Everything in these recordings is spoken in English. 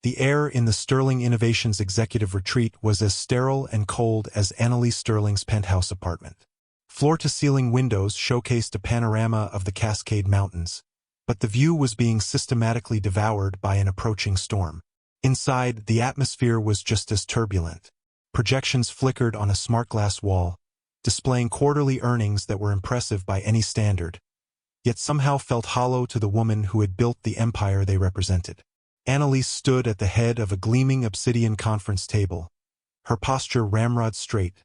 The air in the Sterling Innovations executive retreat was as sterile and cold as Annalise Sterling's penthouse apartment. Floor-to-ceiling windows showcased a panorama of the Cascade Mountains, but the view was being systematically devoured by an approaching storm. Inside, the atmosphere was just as turbulent. Projections flickered on a smart glass wall, displaying quarterly earnings that were impressive by any standard, yet somehow felt hollow to the woman who had built the empire they represented. Annalise stood at the head of a gleaming obsidian conference table, her posture ramrod straight,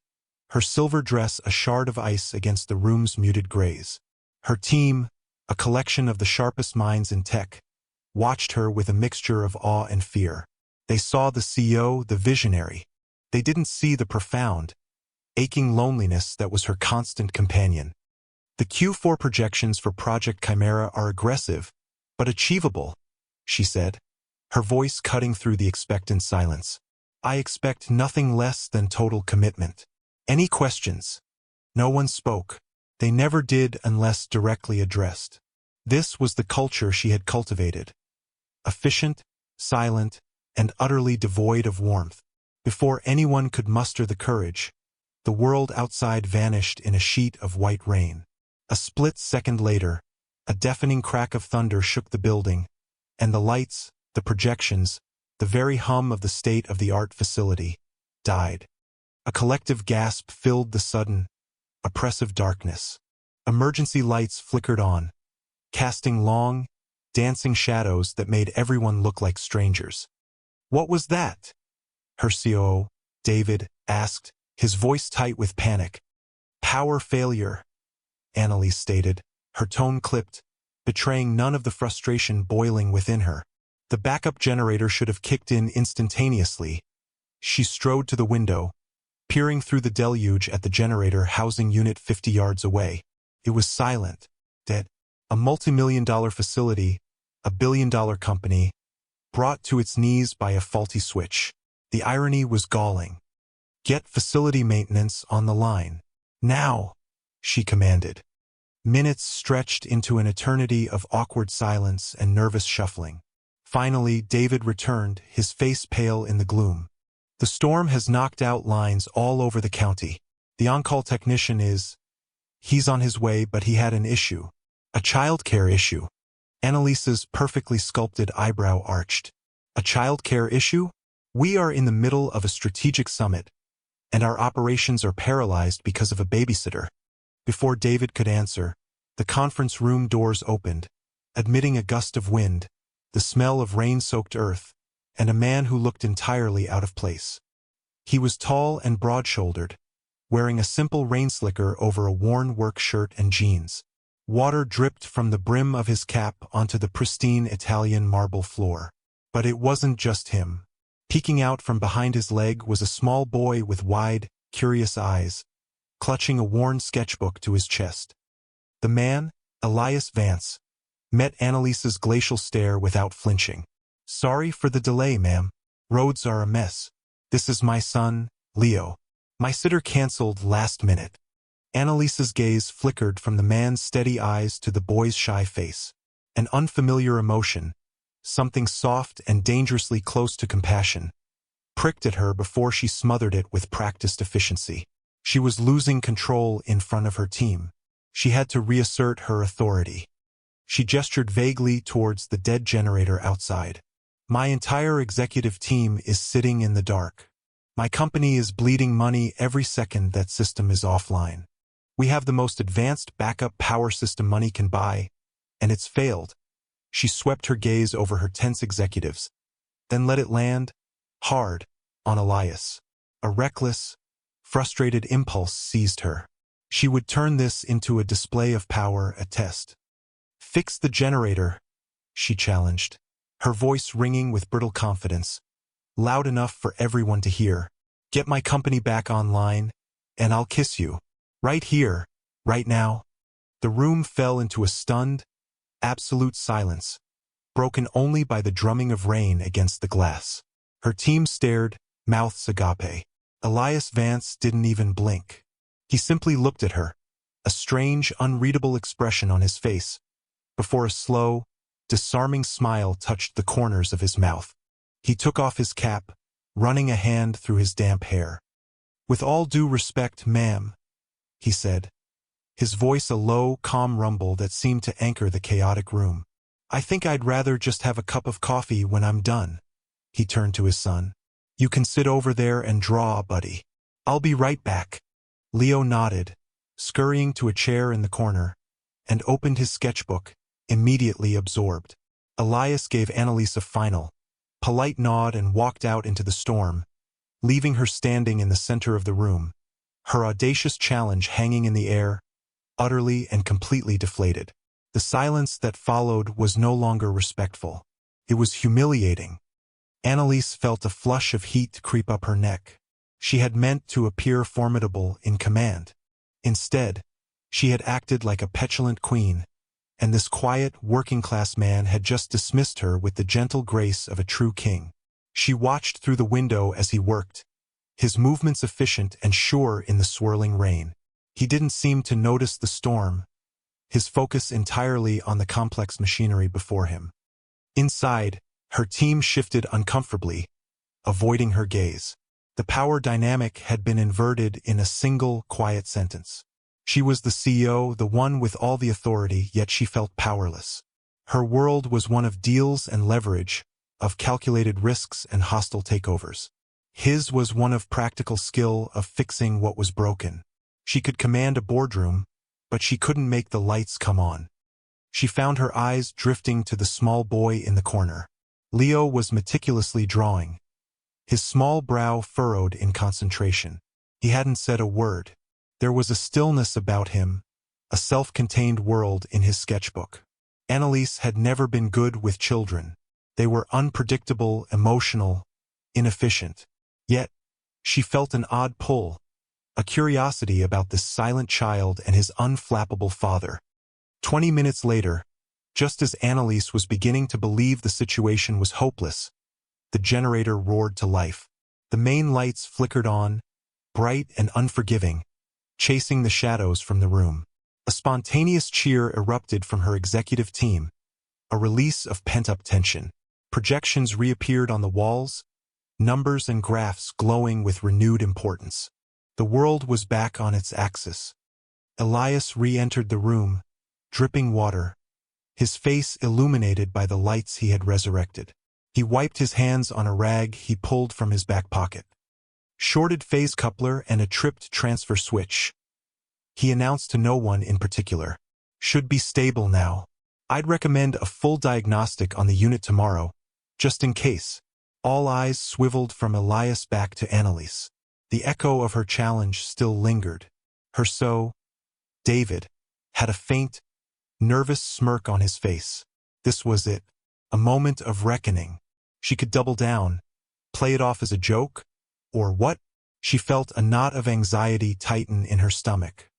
her silver dress a shard of ice against the room's muted grays. Her team, a collection of the sharpest minds in tech, watched her with a mixture of awe and fear. They saw the CEO, the visionary. They didn't see the profound, aching loneliness that was her constant companion. The Q4 projections for Project Chimera are aggressive, but achievable, she said, her voice cutting through the expectant silence. I expect nothing less than total commitment. Any questions? No one spoke. They never did unless directly addressed. This was the culture she had cultivated. Efficient, silent, and utterly devoid of warmth. Before anyone could muster the courage, the world outside vanished in a sheet of white rain. A split second later, a deafening crack of thunder shook the building, and the lights, the projections, the very hum of the state-of-the-art facility, died. A collective gasp filled the sudden, oppressive darkness. Emergency lights flickered on, casting long, dancing shadows that made everyone look like strangers. What was that? Her COO, David, asked, his voice tight with panic. Power failure, Annalise stated, her tone clipped, betraying none of the frustration boiling within her. The backup generator should have kicked in instantaneously. She strode to the window, peering through the deluge at the generator housing unit 50 yards away. It was silent, dead. A multi-million-dollar facility, a billion-dollar company, brought to its knees by a faulty switch. The irony was galling. Get facility maintenance on the line. Now, she commanded. Minutes stretched into an eternity of awkward silence and nervous shuffling. Finally, David returned, his face pale in the gloom. The storm has knocked out lines all over the county. The on-call technician he's on his way, but he had an issue. A childcare issue. Annalise's perfectly sculpted eyebrow arched. A childcare issue? We are in the middle of a strategic summit, and our operations are paralyzed because of a babysitter. Before David could answer, the conference room doors opened, admitting a gust of wind, the smell of rain-soaked earth, and a man who looked entirely out of place. He was tall and broad-shouldered, wearing a simple rain slicker over a worn work shirt and jeans. Water dripped from the brim of his cap onto the pristine Italian marble floor. But it wasn't just him. Peeking out from behind his leg was a small boy with wide, curious eyes, clutching a worn sketchbook to his chest. The man, Elias Vance, met Annalise's glacial stare without flinching. Sorry for the delay, ma'am. Roads are a mess. This is my son, Leo. My sitter canceled last minute. Annalise's gaze flickered from the man's steady eyes to the boy's shy face. An unfamiliar emotion, something soft and dangerously close to compassion, pricked at her before she smothered it with practiced efficiency. She was losing control in front of her team. She had to reassert her authority. She gestured vaguely towards the dead generator outside. My entire executive team is sitting in the dark. My company is bleeding money every second that system is offline. We have the most advanced backup power system money can buy, and it's failed. She swept her gaze over her tense executives, then let it land, hard, on Elias. A reckless, frustrated impulse seized her. She would turn this into a display of power, a test. Fix the generator, she challenged, her voice ringing with brittle confidence, loud enough for everyone to hear. Get my company back online, and I'll kiss you. Right here, right now. The room fell into a stunned, absolute silence, broken only by the drumming of rain against the glass. Her team stared, mouths agape. Elias Vance didn't even blink. He simply looked at her, a strange, unreadable expression on his face, before a slow, disarming smile touched the corners of his mouth. He took off his cap, running a hand through his damp hair. "With all due respect, ma'am," he said, his voice a low, calm rumble that seemed to anchor the chaotic room. "I think I'd rather just have a cup of coffee when I'm done." He turned to his son. "You can sit over there and draw, buddy. I'll be right back." Leo nodded, scurrying to a chair in the corner, and opened his sketchbook, immediately absorbed. Elias gave Annalise a final, polite nod and walked out into the storm, leaving her standing in the center of the room, her audacious challenge hanging in the air, utterly and completely deflated. The silence that followed was no longer respectful. It was humiliating. Annalise felt a flush of heat creep up her neck. She had meant to appear formidable in command. Instead, she had acted like a petulant queen, and this quiet, working-class man had just dismissed her with the gentle grace of a true king. She watched through the window as he worked, his movements efficient and sure in the swirling rain. He didn't seem to notice the storm, his focus entirely on the complex machinery before him. Inside, her team shifted uncomfortably, avoiding her gaze. The power dynamic had been inverted in a single, quiet sentence. She was the CEO, the one with all the authority, yet she felt powerless. Her world was one of deals and leverage, of calculated risks and hostile takeovers. His was one of practical skill, of fixing what was broken. She could command a boardroom, but she couldn't make the lights come on. She found her eyes drifting to the small boy in the corner. Leo was meticulously drawing, his small brow furrowed in concentration. He hadn't said a word. There was a stillness about him, a self-contained world in his sketchbook. Annalise had never been good with children. They were unpredictable, emotional, inefficient. Yet, she felt an odd pull, a curiosity about this silent child and his unflappable father. 20 minutes later, just as Annalise was beginning to believe the situation was hopeless, the generator roared to life. The main lights flickered on, bright and unforgiving, chasing the shadows from the room. A spontaneous cheer erupted from her executive team, a release of pent-up tension. Projections reappeared on the walls, numbers and graphs glowing with renewed importance. The world was back on its axis. Elias re-entered the room, dripping water, his face illuminated by the lights he had resurrected. He wiped his hands on a rag he pulled from his back pocket. Shorted phase coupler and a tripped transfer switch. He announced to no one in particular. "Should be stable now. I'd recommend a full diagnostic on the unit tomorrow, just in case." All eyes swiveled from Elias back to Annalise. The echo of her challenge still lingered. Her so, David, had a faint, nervous smirk on his face. This was it, a moment of reckoning. She could double down, play it off as a joke, or what? She felt a knot of anxiety tighten in her stomach.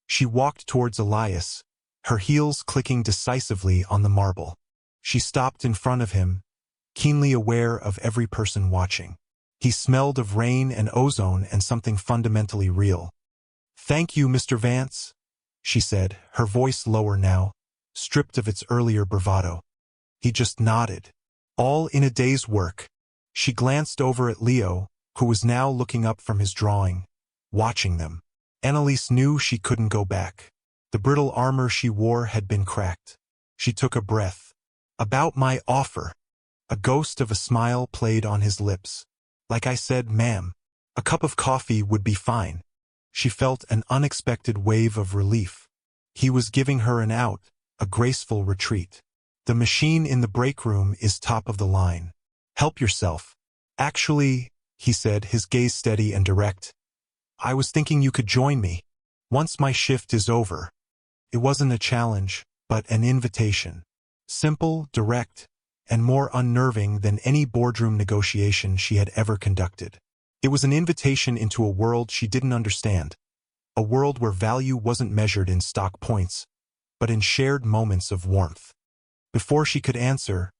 She walked towards Elias, her heels clicking decisively on the marble. She stopped in front of him, keenly aware of every person watching. He smelled of rain and ozone and something fundamentally real. "Thank you, Mr. Vance," she said, her voice lower now, stripped of its earlier bravado. He just nodded. All in a day's work. She glanced over at Leo, who was now looking up from his drawing, watching them. Annalise knew she couldn't go back. The brittle armor she wore had been cracked. She took a breath. "About my offer." A ghost of a smile played on his lips. "Like I said, ma'am, a cup of coffee would be fine." She felt an unexpected wave of relief. He was giving her an out, a graceful retreat. "The machine in the break room is top of the line. Help yourself." "Actually," he said, his gaze steady and direct, "I was thinking you could join me. Once my shift is over." It wasn't a challenge, but an invitation. Simple, direct, and more unnerving than any boardroom negotiation she had ever conducted. It was an invitation into a world she didn't understand, a world where value wasn't measured in stock points, but in shared moments of warmth. Before she could answer,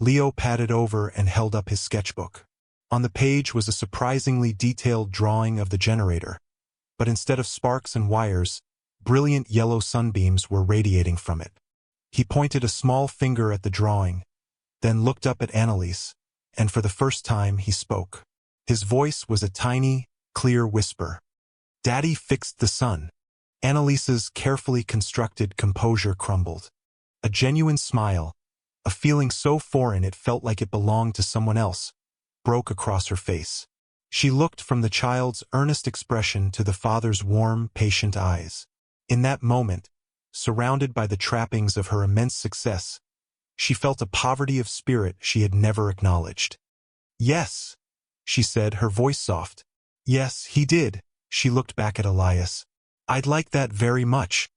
Leo padded over and held up his sketchbook. On the page was a surprisingly detailed drawing of the generator, but instead of sparks and wires, brilliant yellow sunbeams were radiating from it. He pointed a small finger at the drawing, then looked up at Annalise, and for the first time he spoke. His voice was a tiny, clear whisper. "Daddy fixed the sun." Annalise's carefully constructed composure crumbled. A genuine smile, a feeling so foreign it felt like it belonged to someone else, broke across her face. She looked from the child's earnest expression to the father's warm, patient eyes. In that moment, surrounded by the trappings of her immense success, she felt a poverty of spirit she had never acknowledged. "Yes," she said, her voice soft. "Yes, he did." She looked back at Elias. "I'd like that very much."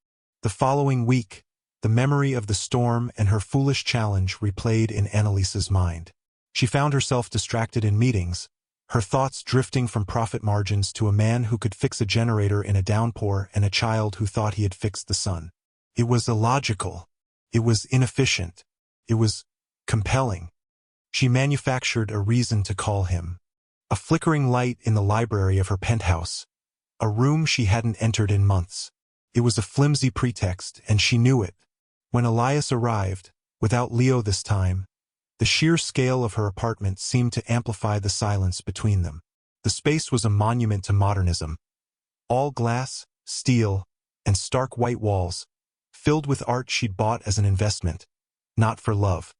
The following week, the memory of the storm and her foolish challenge replayed in Annalise's mind. She found herself distracted in meetings, her thoughts drifting from profit margins to a man who could fix a generator in a downpour and a child who thought he had fixed the sun. It was illogical. It was inefficient. It was compelling. She manufactured a reason to call him. A flickering light in the library of her penthouse, a room she hadn't entered in months. It was a flimsy pretext, and she knew it. When Elias arrived, without Leo this time, the sheer scale of her apartment seemed to amplify the silence between them. The space was a monument to modernism. All glass, steel, and stark white walls, filled with art she'd bought as an investment, not for love.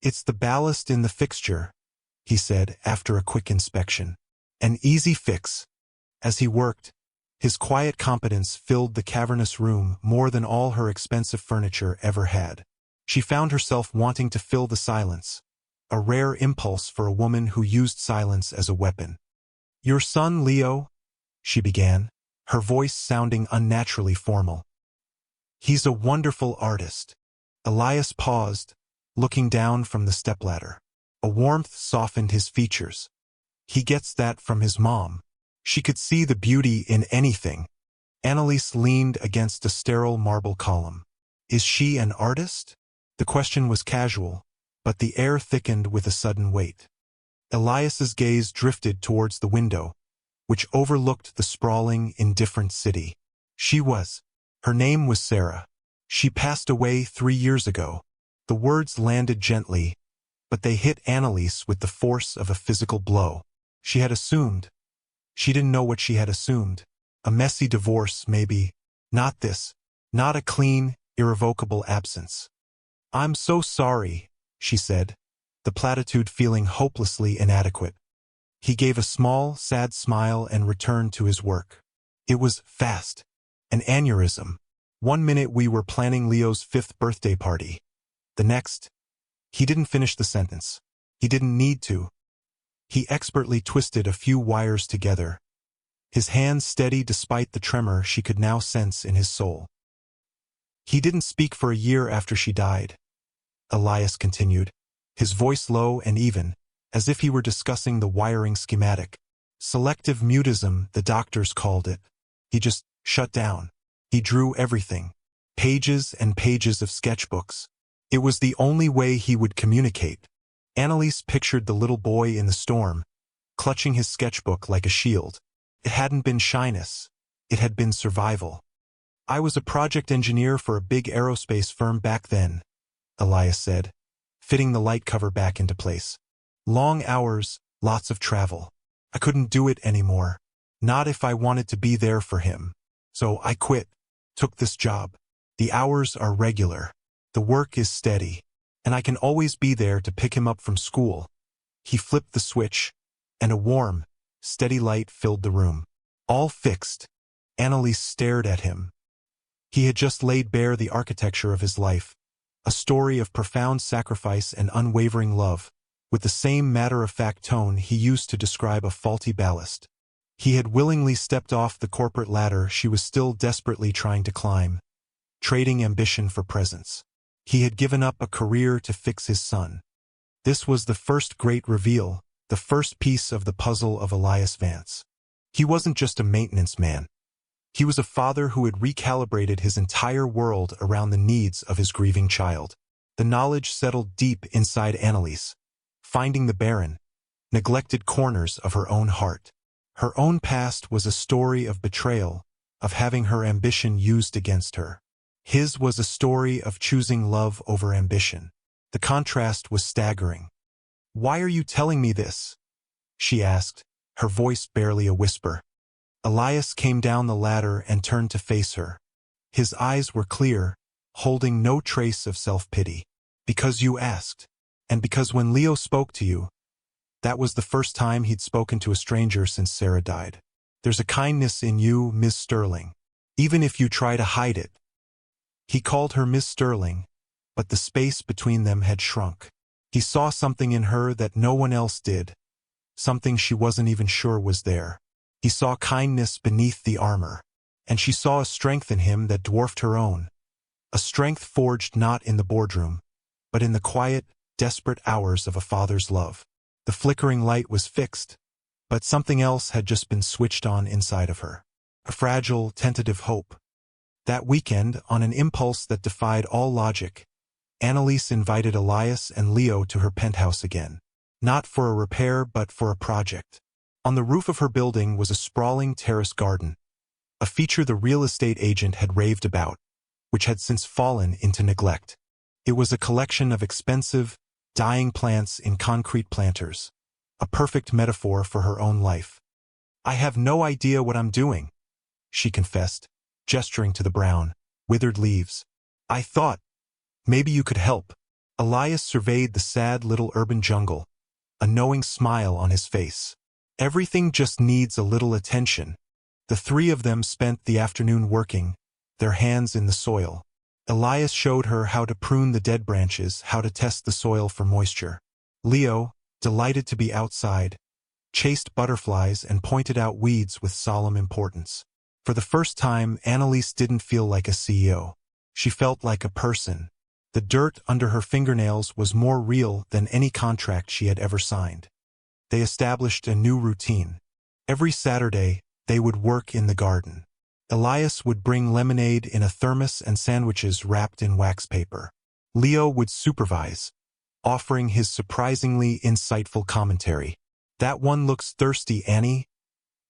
"It's the ballast in the fixture," he said after a quick inspection. "An easy fix." As he worked, his quiet competence filled the cavernous room more than all her expensive furniture ever had. She found herself wanting to fill the silence, a rare impulse for a woman who used silence as a weapon. "Your son, Leo?" she began, her voice sounding unnaturally formal. "He's a wonderful artist." Elias paused, looking down from the stepladder. A warmth softened his features. "He gets that from his mom." She could see the beauty in anything. Annalise leaned against a sterile marble column. "Is she an artist?" The question was casual, but the air thickened with a sudden weight. Elias's gaze drifted towards the window, which overlooked the sprawling, indifferent city. "She was. Her name was Sarah. She passed away 3 years ago." The words landed gently, but they hit Annalise with the force of a physical blow. She had assumed. She didn't know what she had assumed. A messy divorce, maybe. Not this. Not a clean, irrevocable absence. "I'm so sorry," she said, the platitude feeling hopelessly inadequate. He gave a small, sad smile and returned to his work. It was fast. An aneurysm. One minute we were planning Leo's 5th birthday party. The next, he didn't finish the sentence. He didn't need to. He expertly twisted a few wires together, his hands steady despite the tremor she could now sense in his soul. "He didn't speak for a year after she died," Elias continued, his voice low and even, as if he were discussing the wiring schematic. "Selective mutism, the doctors called it. He just shut down. He drew everything. Pages and pages of sketchbooks. It was the only way he would communicate." Annalise pictured the little boy in the storm, clutching his sketchbook like a shield. It hadn't been shyness. It had been survival. "I was a project engineer for a big aerospace firm back then," Elias said, fitting the light cover back into place. "Long hours, lots of travel. I couldn't do it anymore. Not if I wanted to be there for him. So I quit. Took this job. The hours are regular. The work is steady. And I can always be there to pick him up from school." He flipped the switch, and a warm, steady light filled the room. "All fixed." Annalise stared at him. He had just laid bare the architecture of his life, a story of profound sacrifice and unwavering love, with the same matter-of-fact tone he used to describe a faulty ballast. He had willingly stepped off the corporate ladder she was still desperately trying to climb, trading ambition for presence. He had given up a career to fix his son. This was the first great reveal, the first piece of the puzzle of Elias Vance. He wasn't just a maintenance man. He was a father who had recalibrated his entire world around the needs of his grieving child. The knowledge settled deep inside Annalise, finding the barren, neglected corners of her own heart. Her own past was a story of betrayal, of having her ambition used against her. His was a story of choosing love over ambition. The contrast was staggering. "Why are you telling me this?" she asked, her voice barely a whisper. Elias came down the ladder and turned to face her. His eyes were clear, holding no trace of self-pity. "Because you asked. And because when Leo spoke to you, that was the first time he'd spoken to a stranger since Sarah died. There's a kindness in you, Miss Sterling, even if you try to hide it." He called her Miss Sterling, but the space between them had shrunk. He saw something in her that no one else did, something she wasn't even sure was there. He saw kindness beneath the armor, and she saw a strength in him that dwarfed her own, a strength forged not in the boardroom, but in the quiet, desperate hours of a father's love. The flickering light was fixed, but something else had just been switched on inside of her. A fragile, tentative hope. That weekend, on an impulse that defied all logic, Annalise invited Elias and Leo to her penthouse again. Not for a repair, but for a project. On the roof of her building was a sprawling terrace garden, a feature the real estate agent had raved about, which had since fallen into neglect. It was a collection of expensive, dying plants in concrete planters, a perfect metaphor for her own life. "I have no idea what I'm doing," she confessed, gesturing to the brown, withered leaves. "I thought maybe you could help." Elias surveyed the sad little urban jungle, a knowing smile on his face. "Everything just needs a little attention." The three of them spent the afternoon working, their hands in the soil. Elias showed her how to prune the dead branches, how to test the soil for moisture. Leo, delighted to be outside, chased butterflies and pointed out weeds with solemn importance. For the first time, Annalise didn't feel like a CEO. She felt like a person. The dirt under her fingernails was more real than any contract she had ever signed. They established a new routine. Every Saturday, they would work in the garden. Elias would bring lemonade in a thermos and sandwiches wrapped in wax paper. Leo would supervise, offering his surprisingly insightful commentary. "That one looks thirsty, Annie,"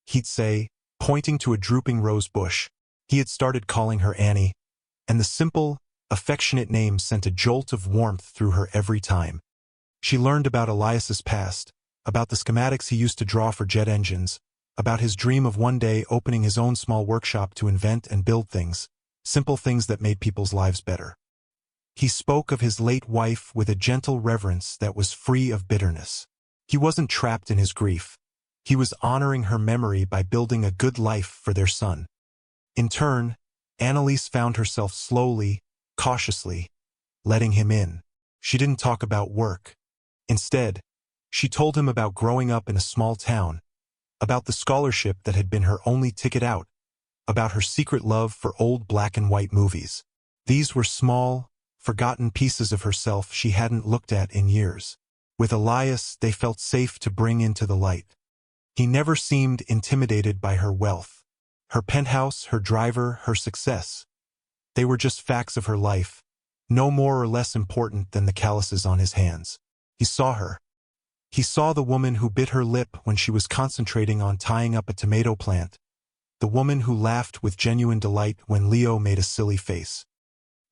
he'd say, pointing to a drooping rose bush. He had started calling her Annie, and the simple, affectionate name sent a jolt of warmth through her every time. She learned about Elias's past, about the schematics he used to draw for jet engines, about his dream of one day opening his own small workshop to invent and build things, simple things that made people's lives better. He spoke of his late wife with a gentle reverence that was free of bitterness. He wasn't trapped in his grief. He was honoring her memory by building a good life for their son. In turn, Annalise found herself slowly, cautiously, letting him in. She didn't talk about work. Instead, she told him about growing up in a small town, about the scholarship that had been her only ticket out, about her secret love for old black and white movies. These were small, forgotten pieces of herself she hadn't looked at in years. With Elias, they felt safe to bring into the light. He never seemed intimidated by her wealth, her penthouse, her driver, her success. They were just facts of her life, no more or less important than the calluses on his hands. He saw her. He saw the woman who bit her lip when she was concentrating on tying up a tomato plant, the woman who laughed with genuine delight when Leo made a silly face.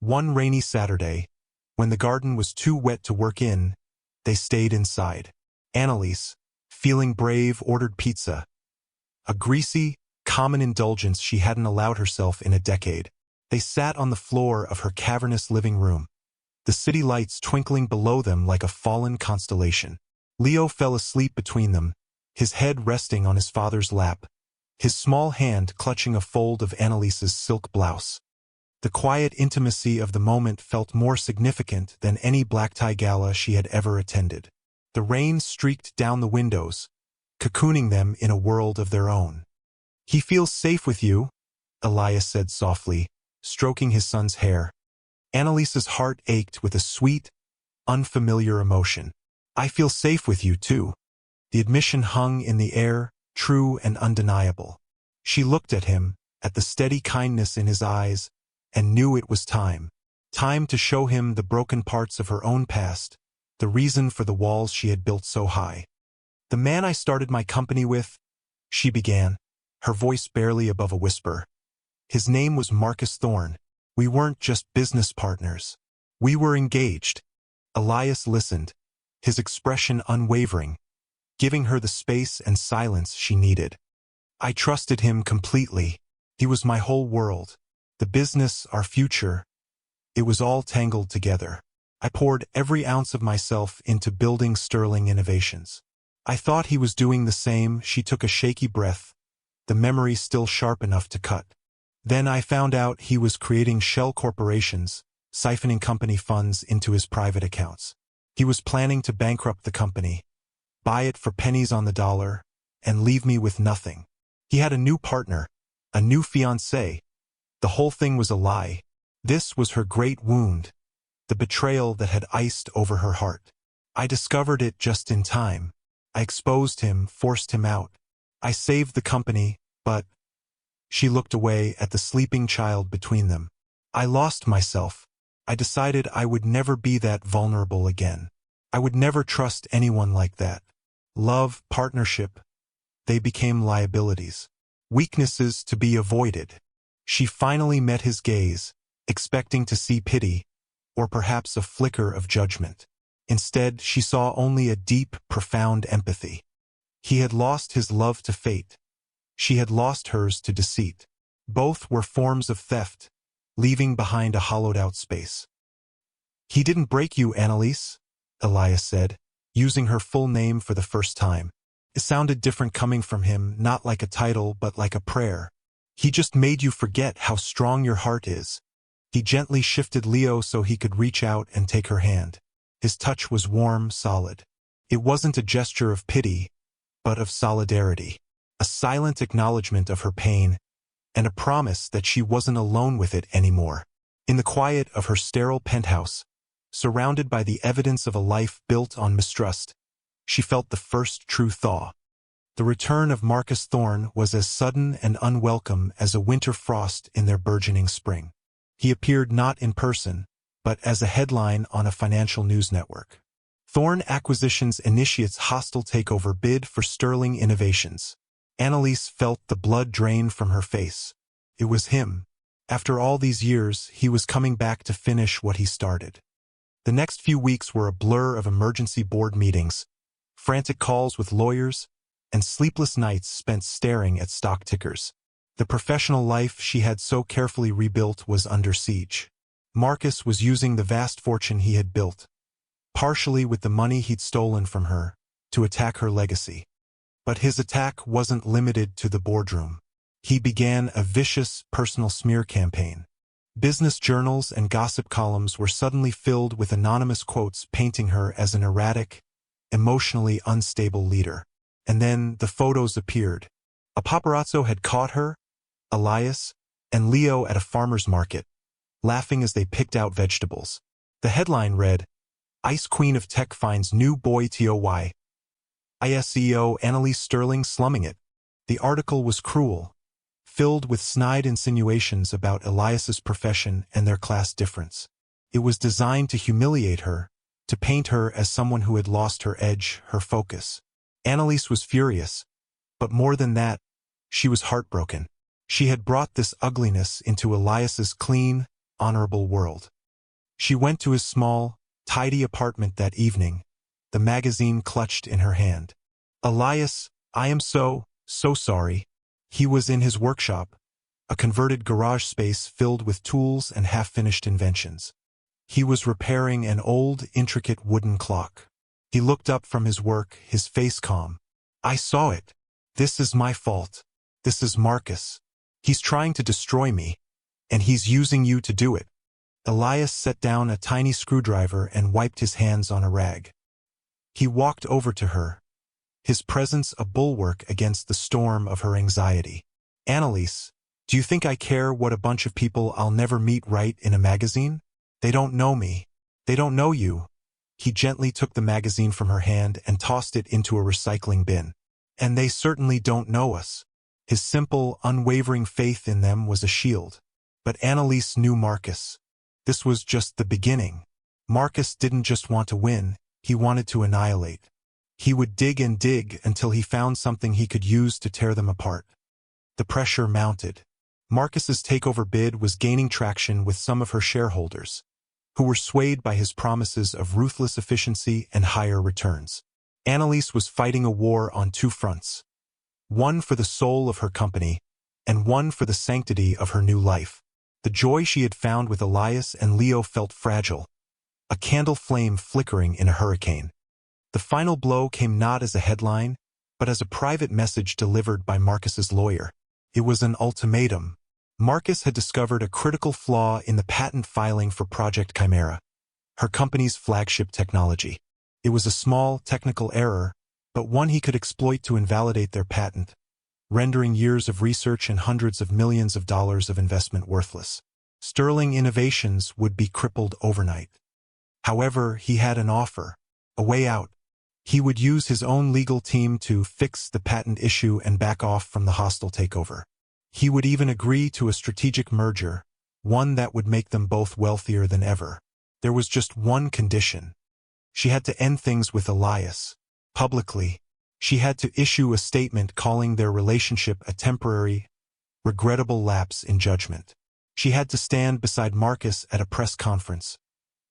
One rainy Saturday, when the garden was too wet to work in, they stayed inside. Annalise, feeling brave, ordered pizza, a greasy, common indulgence she hadn't allowed herself in a decade. They sat on the floor of her cavernous living room, the city lights twinkling below them like a fallen constellation. Leo fell asleep between them, his head resting on his father's lap, his small hand clutching a fold of Annalise's silk blouse. The quiet intimacy of the moment felt more significant than any black-tie gala she had ever attended. The rain streaked down the windows, cocooning them in a world of their own. "He feels safe with you," Elias said softly, stroking his son's hair. Annalise's heart ached with a sweet, unfamiliar emotion. "I feel safe with you, too." The admission hung in the air, true and undeniable. She looked at him, at the steady kindness in his eyes, and knew it was time. Time to show him the broken parts of her own past, the reason for the walls she had built so high. "The man I started my company with," she began, her voice barely above a whisper. "His name was Marcus Thorne. We weren't just business partners. We were engaged." Elias listened, his expression unwavering, giving her the space and silence she needed. I trusted him completely. He was my whole world. The business, our future, it was all tangled together. I poured every ounce of myself into building Sterling Innovations. I thought he was doing the same. She took a shaky breath, the memory still sharp enough to cut. Then I found out he was creating shell corporations, siphoning company funds into his private accounts. He was planning to bankrupt the company, buy it for pennies on the dollar, and leave me with nothing. He had a new partner, a new fiancée. The whole thing was a lie. This was her great wound, the betrayal that had iced over her heart. I discovered it just in time. I exposed him, forced him out. I saved the company, but... She looked away at the sleeping child between them. I lost myself. I decided I would never be that vulnerable again. I would never trust anyone like that. Love, partnership, they became liabilities. Weaknesses to be avoided. She finally met his gaze, expecting to see pity, or perhaps a flicker of judgment. Instead, she saw only a deep, profound empathy. He had lost his love to fate. She had lost hers to deceit. Both were forms of theft, leaving behind a hollowed-out space. "He didn't break you, Annalise," Elias said, using her full name for the first time. It sounded different coming from him, not like a title but like a prayer. "He just made you forget how strong your heart is." He gently shifted Leo so he could reach out and take her hand. His touch was warm, solid. It wasn't a gesture of pity, but of solidarity. A silent acknowledgement of her pain, and a promise that she wasn't alone with it anymore. In the quiet of her sterile penthouse, surrounded by the evidence of a life built on mistrust, she felt the first true thaw. The return of Marcus Thorne was as sudden and unwelcome as a winter frost in their burgeoning spring. He appeared not in person, but as a headline on a financial news network. Thorne Acquisitions initiates hostile takeover bid for Sterling Innovations. Annalise felt the blood drain from her face. It was him. After all these years, he was coming back to finish what he started. The next few weeks were a blur of emergency board meetings, frantic calls with lawyers, and sleepless nights spent staring at stock tickers. The professional life she had so carefully rebuilt was under siege. Marcus was using the vast fortune he had built, partially with the money he'd stolen from her, to attack her legacy. But his attack wasn't limited to the boardroom. He began a vicious personal smear campaign. Business journals and gossip columns were suddenly filled with anonymous quotes painting her as an erratic, emotionally unstable leader. And then the photos appeared. A paparazzo had caught her, Elias, and Leo at a farmer's market, laughing as they picked out vegetables. The headline read, "Ice Queen of Tech finds new boy TOY. ISEO Annalise Sterling slumming it." The article was cruel, filled with snide insinuations about Elias's profession and their class difference. It was designed to humiliate her, to paint her as someone who had lost her edge, her focus. Annalise was furious, but more than that, she was heartbroken. She had brought this ugliness into Elias's clean, honorable world. She went to his small, tidy apartment that evening, the magazine clutched in her hand. "Elias, I am so sorry." He was in his workshop, a converted garage space filled with tools and half-finished inventions. He was repairing an old, intricate wooden clock. He looked up from his work, his face calm. "I saw it. This is my fault. This is Marcus. He's trying to destroy me, and he's using you to do it." Elias set down a tiny screwdriver and wiped his hands on a rag. He walked over to her, his presence a bulwark against the storm of her anxiety. "Annalise, do you think I care what a bunch of people I'll never meet write in a magazine? They don't know me. They don't know you." He gently took the magazine from her hand and tossed it into a recycling bin. "And they certainly don't know us." His simple, unwavering faith in them was a shield. But Annalise knew Marcus. This was just the beginning. Marcus didn't just want to win, he wanted to annihilate. He would dig and dig until he found something he could use to tear them apart. The pressure mounted. Marcus's takeover bid was gaining traction with some of her shareholders. who were swayed by his promises of ruthless efficiency and higher returns. Annalise was fighting a war on two fronts, one for the soul of her company and one for the sanctity of her new life. The joy she had found with Elias and Leo felt fragile, a candle flame flickering in a hurricane. The final blow came not as a headline, but as a private message delivered by Marcus's lawyer. It was an ultimatum. Marcus had discovered a critical flaw in the patent filing for Project Chimera, her company's flagship technology. It was a small technical error, but one he could exploit to invalidate their patent, rendering years of research and hundreds of millions of dollars of investment worthless. Sterling Innovations would be crippled overnight. However, he had an offer, a way out. He would use his own legal team to fix the patent issue and back off from the hostile takeover. He would even agree to a strategic merger, one that would make them both wealthier than ever. There was just one condition. She had to end things with Elias. Publicly, she had to issue a statement calling their relationship a temporary, regrettable lapse in judgment. She had to stand beside Marcus at a press conference,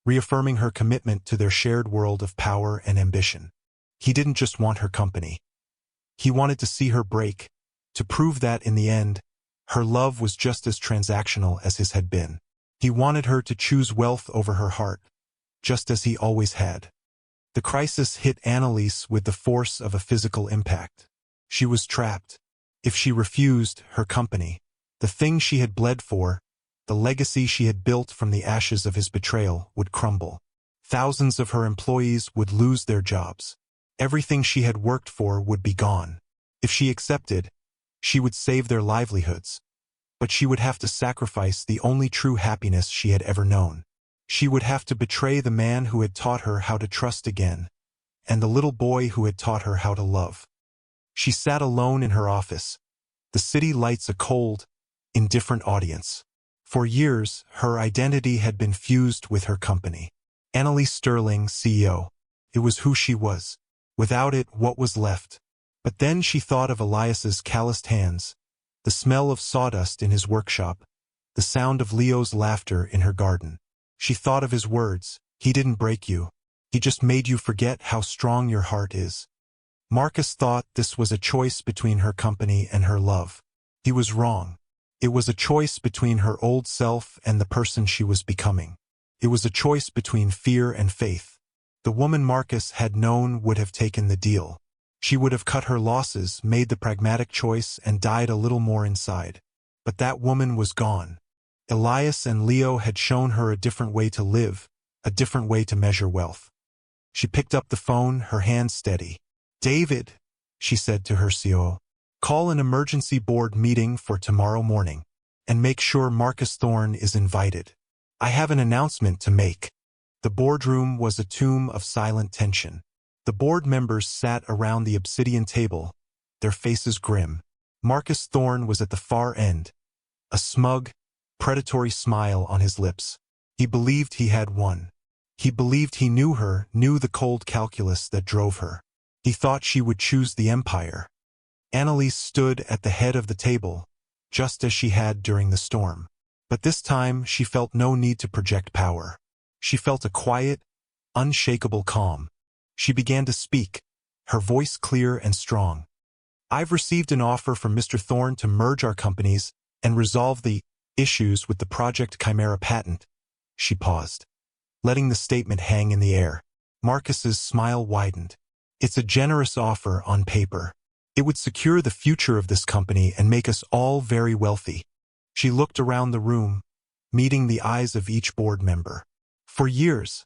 reaffirming her commitment to their shared world of power and ambition. He didn't just want her company. He wanted to see her break, to prove that, in the end, her love was just as transactional as his had been. He wanted her to choose wealth over her heart, just as he always had. The crisis hit Annalise with the force of a physical impact. She was trapped. If she refused, her company, the thing she had bled for, the legacy she had built from the ashes of his betrayal, would crumble. Thousands of her employees would lose their jobs. Everything she had worked for would be gone. If she accepted, she would save their livelihoods. But she would have to sacrifice the only true happiness she had ever known. She would have to betray the man who had taught her how to trust again, and the little boy who had taught her how to love. She sat alone in her office, the city lights a cold, indifferent audience. For years, her identity had been fused with her company. Annalise Sterling, CEO. It was who she was. Without it, what was left? But then she thought of Elias's calloused hands, the smell of sawdust in his workshop, the sound of Leo's laughter in her garden. She thought of his words, "He didn't break you. He just made you forget how strong your heart is." Marcus thought this was a choice between her company and her love. He was wrong. It was a choice between her old self and the person she was becoming. It was a choice between fear and faith. The woman Marcus had known would have taken the deal. She would have cut her losses, made the pragmatic choice, and died a little more inside. But that woman was gone. Elias and Leo had shown her a different way to live, a different way to measure wealth. She picked up the phone, her hand steady. "David," she said to her COO, "call an emergency board meeting for tomorrow morning, and make sure Marcus Thorne is invited. I have an announcement to make." The boardroom was a tomb of silent tension. The board members sat around the obsidian table, their faces grim. Marcus Thorne was at the far end, a smug, predatory smile on his lips. He believed he had won. He believed he knew her, knew the cold calculus that drove her. He thought she would choose the empire. Annalise stood at the head of the table, just as she had during the storm. But this time she felt no need to project power. She felt a quiet, unshakable calm. She began to speak, her voice clear and strong. "I've received an offer from Mr. Thorne to merge our companies and resolve the issues with the Project Chimera patent." She paused, letting the statement hang in the air. Marcus's smile widened. "It's a generous offer on paper. It would secure the future of this company and make us all very wealthy." She looked around the room, meeting the eyes of each board member. "For years,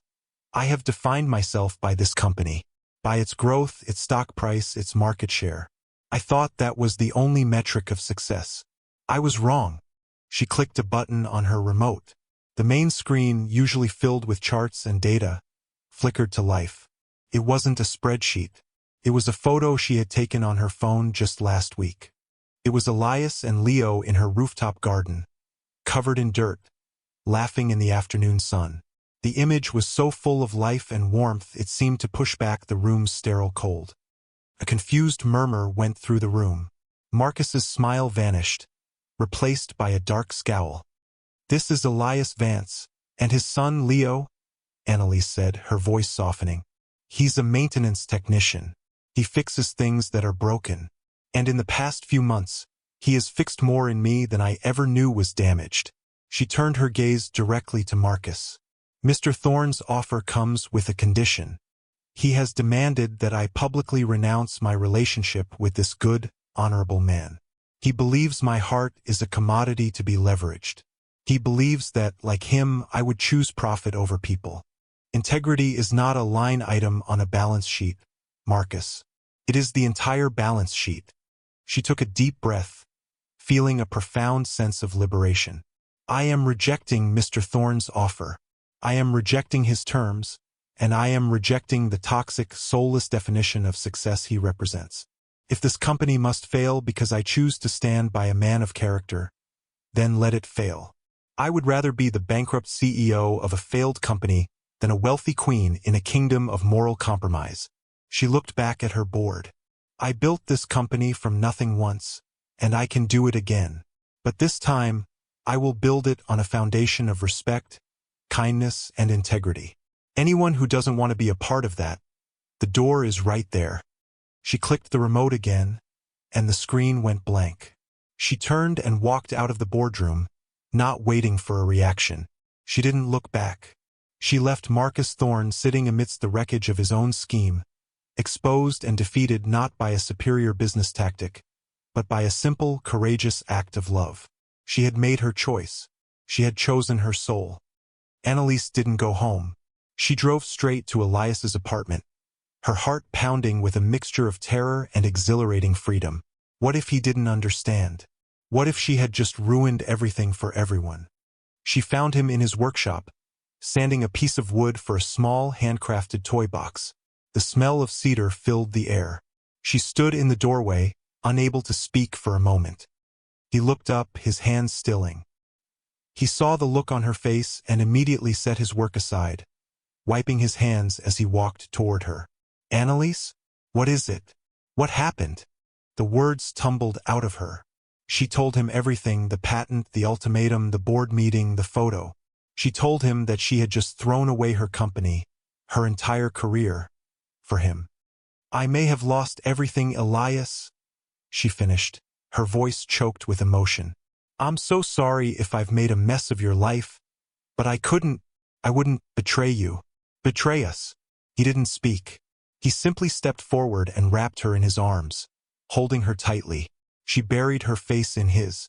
I have defined myself by this company, by its growth, its stock price, its market share. I thought that was the only metric of success. I was wrong." She clicked a button on her remote. The main screen, usually filled with charts and data, flickered to life. It wasn't a spreadsheet. It was a photo she had taken on her phone just last week. It was Elias and Leo in her rooftop garden, covered in dirt, laughing in the afternoon sun. The image was so full of life and warmth it seemed to push back the room's sterile cold. A confused murmur went through the room. Marcus's smile vanished, replaced by a dark scowl. "This is Elias Vance, And his son, Leo? Annalise said, her voice softening. He's a maintenance technician. He fixes things that are broken. And in the past few months, he has fixed more in me than I ever knew was damaged. She turned her gaze directly to Marcus. Mr. Thorne's offer comes with a condition. He has demanded that I publicly renounce my relationship with this good, honorable man. He believes my heart is a commodity to be leveraged. He believes that, like him, I would choose profit over people. Integrity is not a line item on a balance sheet, Marcus. It is the entire balance sheet. She took a deep breath, feeling a profound sense of liberation. I am rejecting Mr. Thorne's offer. I am rejecting his terms, and I am rejecting the toxic, soulless definition of success he represents. If this company must fail because I choose to stand by a man of character, then let it fail. I would rather be the bankrupt CEO of a failed company than a wealthy queen in a kingdom of moral compromise. She looked back at her board. I built this company from nothing once, and I can do it again. But this time, I will build it on a foundation of respect, kindness, and integrity. Anyone who doesn't want to be a part of that, the door is right there. She clicked the remote again, and the screen went blank. She turned and walked out of the boardroom, not waiting for a reaction. She didn't look back. She left Marcus Thorne sitting amidst the wreckage of his own scheme, exposed and defeated not by a superior business tactic, but by a simple, courageous act of love. She had made her choice. She had chosen her soul. Annalise didn't go home. She drove straight to Elias's apartment, her heart pounding with a mixture of terror and exhilarating freedom. What if he didn't understand? What if she had just ruined everything for everyone? She found him in his workshop, sanding a piece of wood for a small, handcrafted toy box. The smell of cedar filled the air. She stood in the doorway, unable to speak for a moment. He looked up, his hands stilling. He saw the look on her face and immediately set his work aside, wiping his hands as he walked toward her. Annalise? What is it? What happened? The words tumbled out of her. She told him everything, the patent, the ultimatum, the board meeting, the photo. She told him that she had just thrown away her company, her entire career, for him. I may have lost everything, Elias, she finished, her voice choked with emotion. I'm so sorry if I've made a mess of your life, but I wouldn't betray you. Betray us. He didn't speak. He simply stepped forward and wrapped her in his arms, holding her tightly. She buried her face in his.